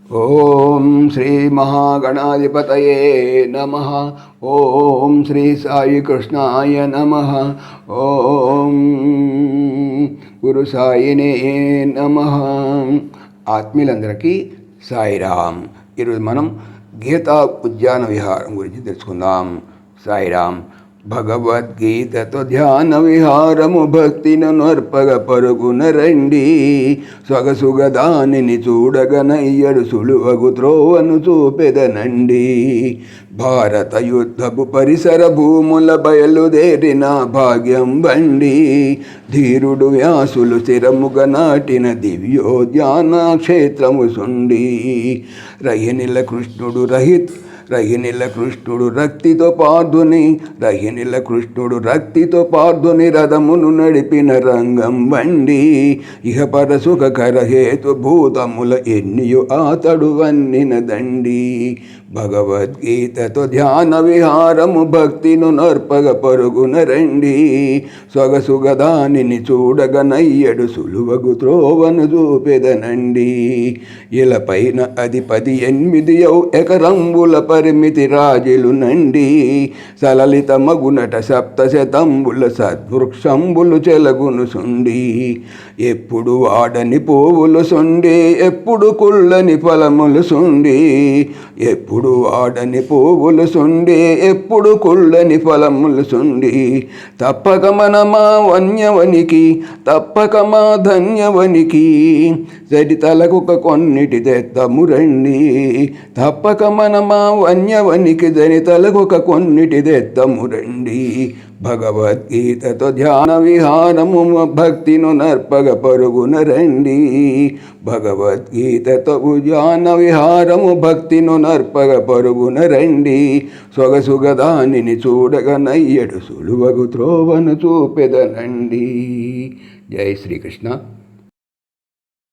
ఓం శ్రీ మహాగణాధిపతయే నమః. ఓం శ్రీ సాయి కృష్ణాయ నమః. ఓం గురు సాయినే నమః. ఆత్మీయులందరికీ సాయిరామ్. ఈరోజు మనం గీతా ఉద్యాన విహారం గురించి తెలుసుకుందాం. సాయిరామ్. భగవద్గీతతో ధ్యాన విహారము భక్తిని నర్పగ పరుగున రండి, సొగసుగ దానిని చూడగనయ్యడు సులువగు త్రోవను చూపెదనండి. భారత యుద్ధపు పరిసర భూముల బయలుదేరిన భాగ్యం బండి, ధీరుడు వ్యాసులు స్థిరముగ నాటిన దివ్యోద్యాన క్షేత్రము సుండి. రహినిల కృష్ణుడు రక్తితో పార్థుని రథమును నడిపిన రంగం బండి. ఇహ పరసుఖకర హేతు భూతముల ఎన్నియు ఆతడు వన్నిన దండి. భగవద్గీతతో ధ్యాన విహారము భక్తిను నర్పగ పరుగున రండి, సొగసుగ దానిని చూడగనయ్యడు సులువగు త్రోవను చూపెదనండి. ఇలపైన అది 18 ఎకరంబుల పరిమితి రాజులు నండి. సలలిత మగునట 700 సద్వృక్షంబులు చెలగును సుండి. ఎప్పుడు వాడని పువ్వులు సుండి, ఎప్పుడు కుళ్ళని ఫలములు సుండి. ఎప్పుడు వాడని పువ్వులు సుండి, ఎప్పుడు కుళ్ళని ఫలములు సుండి. తప్పక మనమా వన్యవనికి, తప్పక మా ధన్యవనికి, జడితలకొక కొన్నిటి తెత్తము రండి. తప్పక మనమా వన్యవనికి, జనితలకొక కొన్నిటి తెత్తము రండి. భగవద్గీతతో ధ్యాన విహారము భక్తిను నర్పగ పరుగున రండి. భగవద్గీతతో ధ్యాన విహారము భక్తిను నర్పగ పరుగున రండి, సొగసుగ దానిని చూడగనయ్యడు సులువగు త్రోవను చూపెదనండి. జై శ్రీకృష్ణ.